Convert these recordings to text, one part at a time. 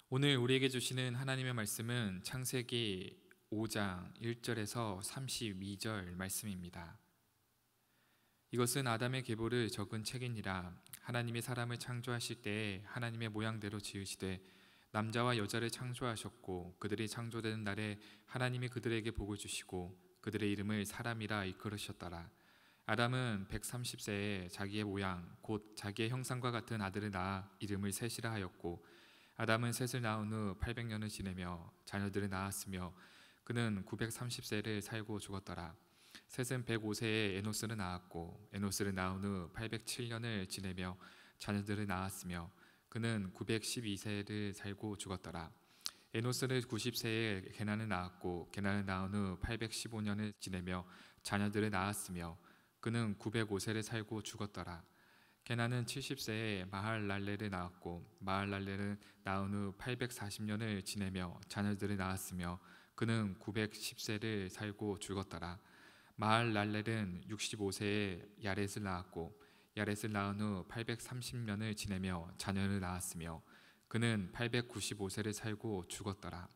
오늘 우리에게 주시는 하나님의 말씀은 창세기 5장 1절에서 32절 말씀입니다. 이것은 아담의 계보를 적은 책이니라. 하나님이 사람을 창조하실 때에 하나님의 모양대로 지으시되 남자와 여자를 창조하셨고, 그들이 창조되는 날에 하나님이 그들에게 복을 주시고 그들의 이름을 사람이라 이끌으셨더라. 아담은 130세에 자기의 모양 곧 자기의 형상과 같은 아들을 낳아 이름을 셋이라 하였고, 아담은 셋을 낳은 후 800년을 지내며 자녀들을 낳았으며 그는 930세를 살고 죽었더라. 셋은 105세에 에노스를 낳았고, 에노스를 낳은 후 807년을 지내며 자녀들을 낳았으며 그는 912세를 살고 죽었더라. 에노스를 90세에 게난을 낳았고, 게난을 낳은 후 815년을 지내며 자녀들을 낳았으며 그는 905세를 살고 죽었더라. 게난은 70세에 마할랄레를 낳았고, 마할랄레를 낳은 후 840년을 지내며 자녀들을 낳았으며 그는 910세를 살고 죽었더라. 마할랄렐은 65세에 야렛을 낳았고, 야렛을 낳은 후 830년을 지내며 자녀를 낳았으며 그는 895세를 살고 죽었더라.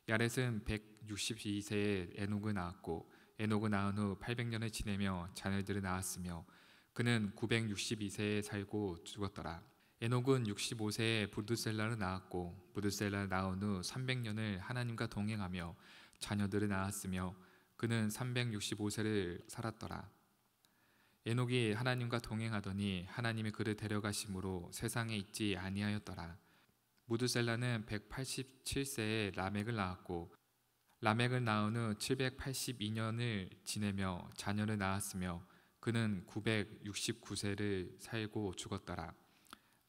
야렛은 162세에 에녹을 낳았고, 에녹을 낳은 후 800년을 지내며 자녀들을 낳았으며 그는 962세에 살고 죽었더라. 에녹은 65세에 부두셀라를 낳았고, 부두셀라를 낳은 후 300년을 하나님과 동행하며 자녀들을 낳았으며 그는 365세를 살았더라. 에녹이 하나님과 동행하더니 하나님이 그를 데려가심으로 세상에 있지 아니하였더라. 무두셀라는 187세에 라멕을 낳았고, 라멕을 낳은 후 782년을 지내며 자녀를 낳았으며 그는 969세를 살고 죽었더라.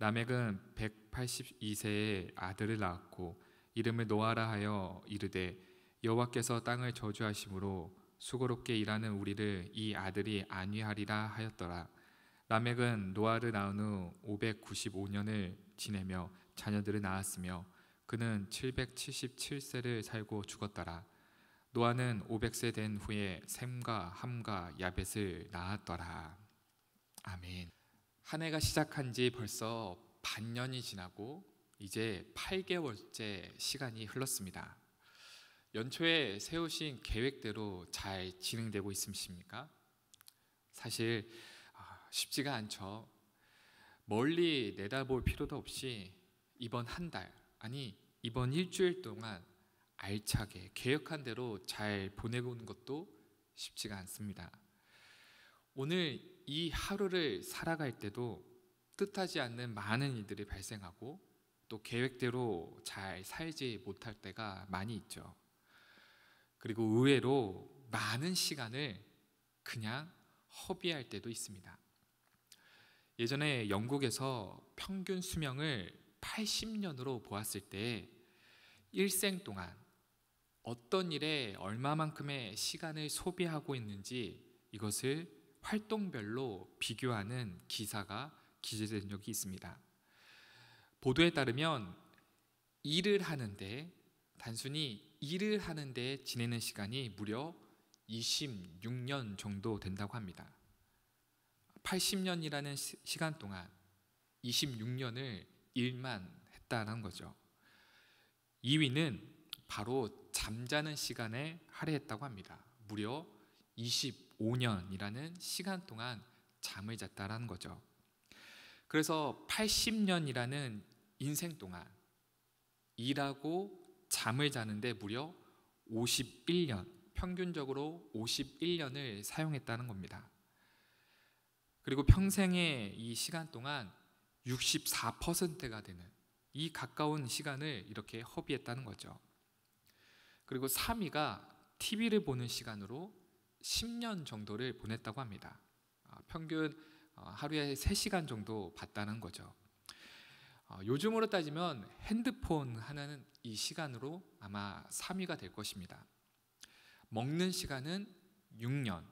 라멕은 182세에 아들을 낳았고 이름을 노아라 하여 이르되, 여호와께서 땅을 저주하심으로 수고롭게 일하는 우리를 이 아들이 안위하리라 하였더라. 라멕은 노아를 낳은 후 595년을 지내며 자녀들을 낳았으며 그는 777세를 살고 죽었더라. 노아는 500세 된 후에 셈과 함과 야벳을 낳았더라. 아멘. 한 해가 시작한 지 벌써 반년이 지나고 이제 8개월째 시간이 흘렀습니다. 연초에 세우신 계획대로 잘 진행되고 있으십니까? 사실 쉽지가 않죠. 멀리 내다볼 필요도 없이 이번 한 달, 아니 이번 일주일 동안 알차게 계획한 대로 잘 보내보는 것도 쉽지가 않습니다. 오늘 이 하루를 살아갈 때도 뜻하지 않는 많은 일들이 발생하고 또 계획대로 잘 살지 못할 때가 많이 있죠. 그리고 의외로 많은 시간을 그냥 허비할 때도 있습니다. 예전에 영국에서 평균 수명을 80년으로 보았을 때 일생 동안 어떤 일에 얼마만큼의 시간을 소비하고 있는지 이것을 활동별로 비교하는 기사가 기재된 적이 있습니다. 보도에 따르면 단순히 일을 하는데 지내는 시간이 무려 26년 정도 된다고 합니다. 80년이라는 시간 동안 26년을 일만 했다는 거죠. 2위는 바로 잠자는 시간에 할애했다고 합니다. 무려 25년이라는 시간 동안 잠을 잤다는 거죠. 그래서 80년이라는 인생 동안 일하고 잠을 자는데 무려 51년, 평균적으로 51년을 사용했다는 겁니다. 그리고 평생의 이 시간 동안 64%가 되는 이 가까운 시간을 이렇게 허비했다는 거죠. 그리고 3위가 TV를 보는 시간으로 10년 정도를 보냈다고 합니다. 평균 하루에 3시간 정도 봤다는 거죠. 요즘으로 따지면 핸드폰 하나는 이 시간으로 아마 3위가 될 것입니다. 먹는 시간은 6년,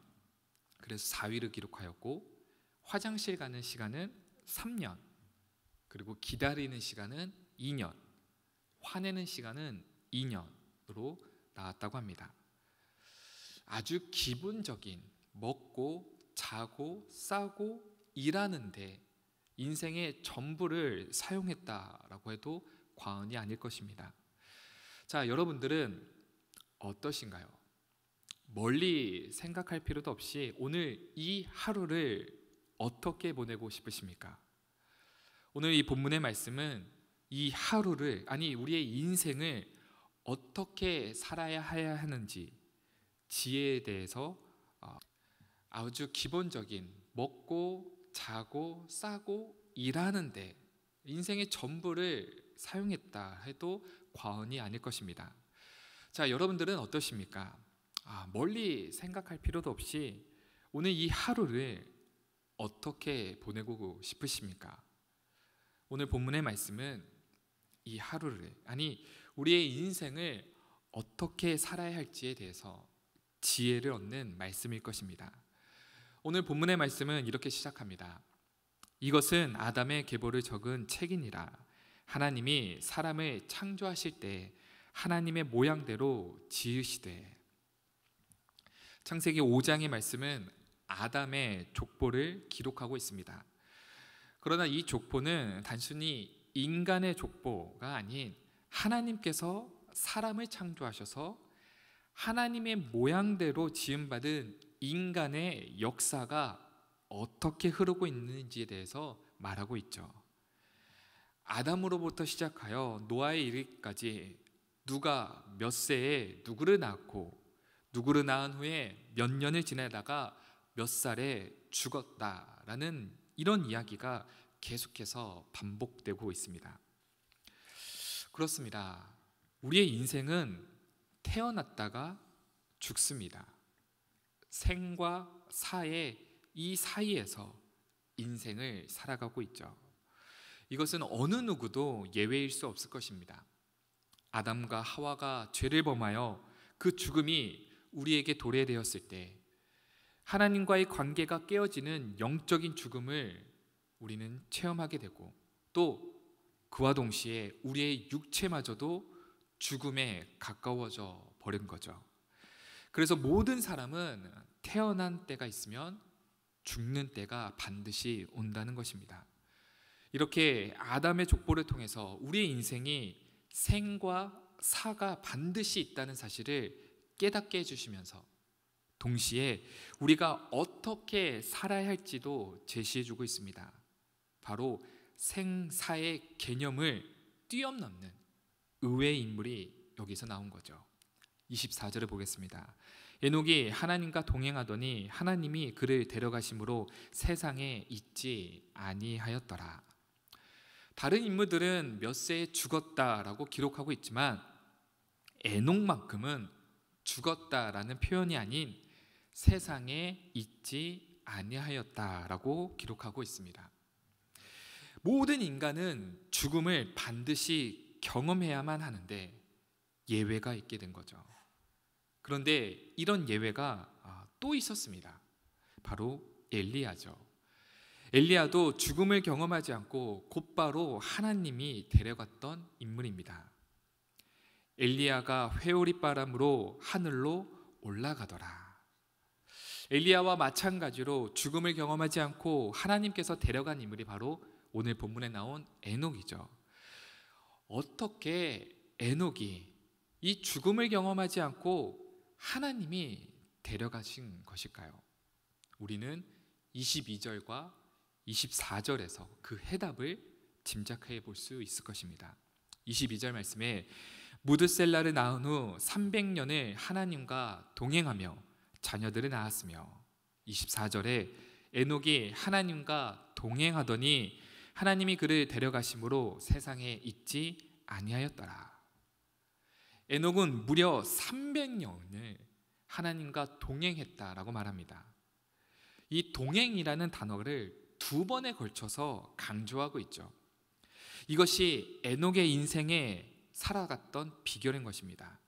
그래서 4위를 기록하였고, 화장실 가는 시간은 3년, 그리고 기다리는 시간은 2년, 화내는 시간은 2년으로 나왔다고 합니다. 아주 기본적인 먹고 자고 싸고 일하는데 인생의 전부를 사용했다라고 해도 과언이 아닐 것입니다. 자, 여러분들은 어떠신가요? 멀리 생각할 필요도 없이 오늘 이 하루를 어떻게 보내고 싶으십니까? 오늘 이 본문의 말씀은 이 하루를, 아니 우리의 인생을 어떻게 살아야 하는지 지혜에 대해서 아주 기본적인 먹고 자고 싸고 일하는데 인생의 전부를 사용했다 해도 과언이 아닐 것입니다. 자, 여러분들은 어떠십니까? 멀리 생각할 필요도 없이 오늘 이 하루를 어떻게 보내고 싶으십니까? 오늘 본문의 말씀은 이 하루를, 아니 우리의 인생을 어떻게 살아야 할지에 대해서 지혜를 얻는 말씀일 것입니다. 오늘 본문의 말씀은 이렇게 시작합니다. 이것은 아담의 계보를 적은 책이니라. 하나님이 사람을 창조하실 때 하나님의 모양대로 지으시되. 창세기 5장의 말씀은 아담의 족보를 기록하고 있습니다. 그러나 이 족보는 단순히 인간의 족보가 아닌 하나님께서 사람을 창조하셔서 하나님의 모양대로 지음받은 인간의 역사가 어떻게 흐르고 있는지에 대해서 말하고 있죠. 아담으로부터 시작하여 노아에 이르기까지 누가 몇 세에 누구를 낳고 누구를 낳은 후에 몇 년을 지내다가 몇 살에 죽었다라는 이런 이야기가 계속해서 반복되고 있습니다. 그렇습니다. 우리의 인생은 태어났다가 죽습니다. 생과 사의 이 사이에서 인생을 살아가고 있죠. 이것은 어느 누구도 예외일 수 없을 것입니다. 아담과 하와가 죄를 범하여 그 죽음이 우리에게 도래되었을 때 하나님과의 관계가 깨어지는 영적인 죽음을 우리는 체험하게 되고 또 그와 동시에 우리의 육체마저도 죽음에 가까워져 버린 거죠. 그래서 모든 사람은 태어난 때가 있으면 죽는 때가 반드시 온다는 것입니다. 이렇게 아담의 족보를 통해서 우리의 인생이 생과 사가 반드시 있다는 사실을 깨닫게 해주시면서 동시에 우리가 어떻게 살아야 할지도 제시해주고 있습니다. 바로 생사의 개념을 뛰어넘는 의외의 인물이 여기서 나온 거죠. 24절을 보겠습니다. 에녹이 하나님과 동행하더니 하나님이 그를 데려가심으로 세상에 있지 아니하였더라. 다른 인물들은 몇 세에 죽었다라고 기록하고 있지만 에녹만큼은 죽었다라는 표현이 아닌 세상에 있지 아니하였다라고 기록하고 있습니다. 모든 인간은 죽음을 반드시 경험해야만 하는데 예외가 있게 된 거죠. 그런데 이런 예외가 또 있었습니다. 바로 엘리야죠. 엘리야도 죽음을 경험하지 않고 곧바로 하나님이 데려갔던 인물입니다. 엘리야가 회오리 바람으로 하늘로 올라가더라. 엘리야와 마찬가지로 죽음을 경험하지 않고 하나님께서 데려간 인물이 바로 오늘 본문에 나온 에녹이죠. 어떻게 에녹이 이 죽음을 경험하지 않고 하나님이 데려가신 것일까요? 우리는 22절과 24절에서 그 해답을 짐작해 볼 수 있을 것입니다. 22절 말씀에 무드셀라를 낳은 후 300년을 하나님과 동행하며 자녀들을 낳았으며 24절에 에녹이 하나님과 동행하더니 하나님이 그를 데려가심으로 세상에 있지 아니하였더라. 에녹은 무려 300년을 하나님과 동행했다라고 말합니다. 이 동행이라는 단어를 두 번에 걸쳐서 강조하고 있죠. 이것이 에녹의 인생에 살아갔던 비결인 것입니다.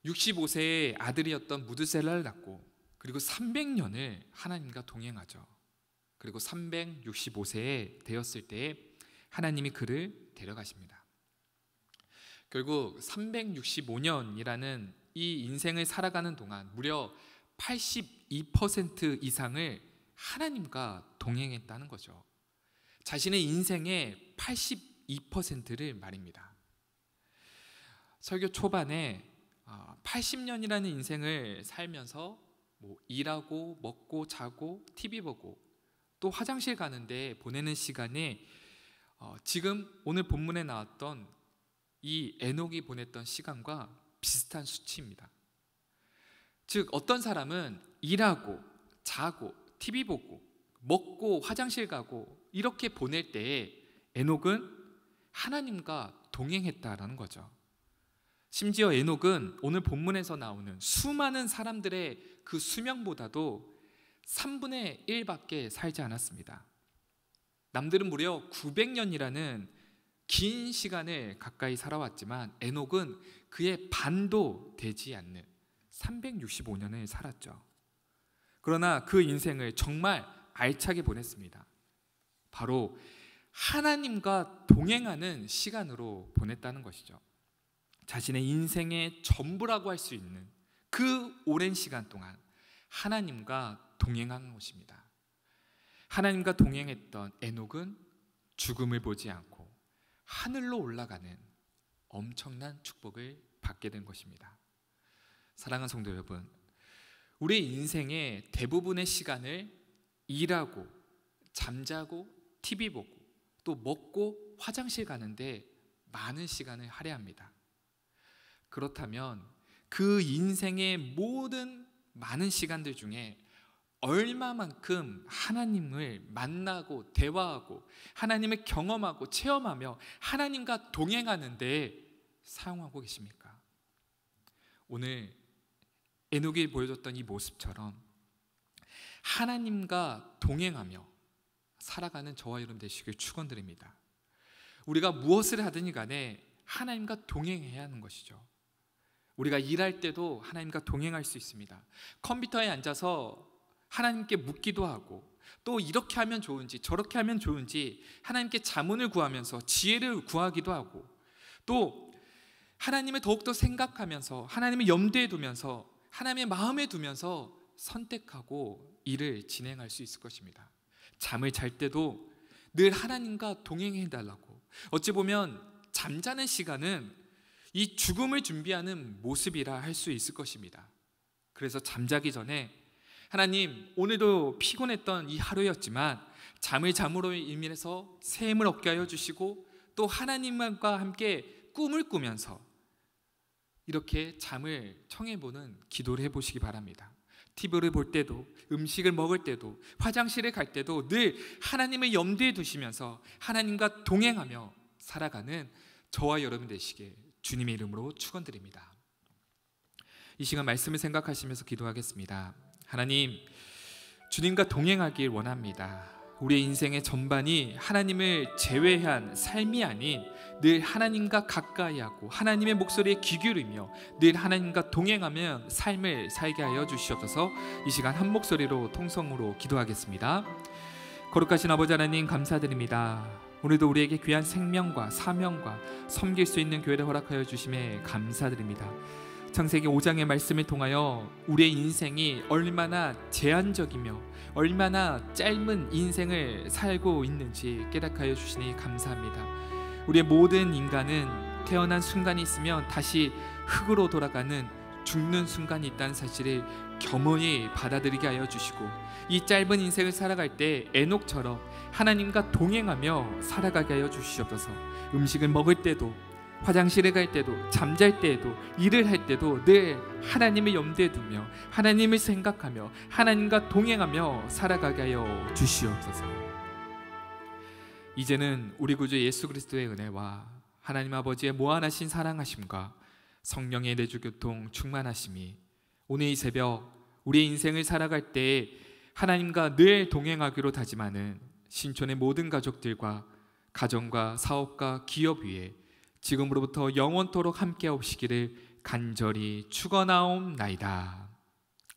65세의 아들이었던 무드셀라를 낳고 그리고 300년을 하나님과 동행하죠. 그리고 365세에 되었을 때에 하나님이 그를 데려가십니다. 결국 365년이라는 이 인생을 살아가는 동안 무려 82% 이상을 하나님과 동행했다는 거죠. 자신의 인생의 2%를 말입니다. 설교 초반에 80년이라는 인생을 살면서 일하고 먹고 자고 TV 보고 또 화장실 가는데 보내는 시간에 지금 오늘 본문에 나왔던 이 에녹이 보냈던 시간과 비슷한 수치입니다. 즉 어떤 사람은 일하고 자고 TV 보고 먹고 화장실 가고 이렇게 보낼 때에 에녹은 하나님과 동행했다라는 거죠. 심지어 에녹은 오늘 본문에서 나오는 수많은 사람들의 그 수명보다도 3분의 1밖에 살지 않았습니다. 남들은 무려 900년이라는 긴 시간을 가까이 살아왔지만 에녹은 그의 반도 되지 않는 365년을 살았죠. 그러나 그 인생을 정말 알차게 보냈습니다. 바로 하나님과 동행하는 시간으로 보냈다는 것이죠. 자신의 인생의 전부라고 할 수 있는 그 오랜 시간 동안 하나님과 동행한 것입니다. 하나님과 동행했던 에녹은 죽음을 보지 않고 하늘로 올라가는 엄청난 축복을 받게 된 것입니다. 사랑하는 성도 여러분, 우리 인생의 대부분의 시간을 일하고 잠자고 TV 보고 또 먹고 화장실 가는데 많은 시간을 할애합니다. 그렇다면 그 인생의 모든 많은 시간들 중에 얼마만큼 하나님을 만나고 대화하고 하나님을 경험하고 체험하며 하나님과 동행하는 데 사용하고 계십니까? 오늘 에녹이 보여줬던 이 모습처럼 하나님과 동행하며 살아가는 저와 여러분 되시길 축원드립니다. 우리가 무엇을 하든지 간에 하나님과 동행해야 하는 것이죠. 우리가 일할 때도 하나님과 동행할 수 있습니다. 컴퓨터에 앉아서 하나님께 묻기도 하고 또 이렇게 하면 좋은지 저렇게 하면 좋은지 하나님께 자문을 구하면서 지혜를 구하기도 하고 또 하나님을 더욱더 생각하면서 하나님을 염두에 두면서 하나님의 마음에 두면서 선택하고 일을 진행할 수 있을 것입니다. 잠을 잘 때도 늘 하나님과 동행해달라고. 어찌 보면 잠자는 시간은 이 죽음을 준비하는 모습이라 할 수 있을 것입니다. 그래서 잠자기 전에 하나님, 오늘도 피곤했던 이 하루였지만 잠을 잠으로 인해서 새 힘을 얻게 하여 주시고 또 하나님과 함께 꿈을 꾸면서 이렇게 잠을 청해보는 기도를 해보시기 바랍니다. TV를 볼 때도 음식을 먹을 때도 화장실에 갈 때도 늘 하나님을 염두에 두시면서 하나님과 동행하며 살아가는 저와 여러분 되시길 주님의 이름으로 축원드립니다. 이 시간 말씀을 생각하시면서 기도하겠습니다. 하나님, 주님과 동행하길 원합니다. 우리의 인생의 전반이 하나님을 제외한 삶이 아닌 늘 하나님과 가까이 하고 하나님의 목소리에 귀 기울이며 늘 하나님과 동행하며 삶을 살게 하여 주시옵소서. 이 시간 한 목소리로 통성으로 기도하겠습니다. 거룩하신 아버지 하나님, 감사드립니다. 오늘도 우리에게 귀한 생명과 사명과 섬길 수 있는 교회를 허락하여 주심에 감사드립니다. 창세기 5장의 말씀을 통하여 우리의 인생이 얼마나 제한적이며 얼마나 짧은 인생을 살고 있는지 깨닫게 주시니 감사합니다. 우리의 모든 인간은 태어난 순간이 있으면 다시 흙으로 돌아가는 죽는 순간이 있다는 사실을 겸허히 받아들이게 하여 주시고 이 짧은 인생을 살아갈 때 에녹처럼 하나님과 동행하며 살아가게 하여 주시옵소서. 음식을 먹을 때도 화장실에 갈 때도 잠잘 때에도 일을 할 때도 늘 하나님을 염두에 두며 하나님을 생각하며 하나님과 동행하며 살아가게 하여 주시옵소서. 이제는 우리 구주 예수 그리스도의 은혜와 하나님 아버지의 무한하신 사랑하심과 성령의 내주교통 충만하심이 오늘 이 새벽 우리의 인생을 살아갈 때에 하나님과 늘 동행하기로 다짐하는 신촌의 모든 가족들과 가정과 사업과 기업 위에 지금으로부터 영원토록 함께 하시기를 간절히 축원하옵나이다.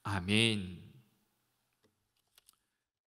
아멘.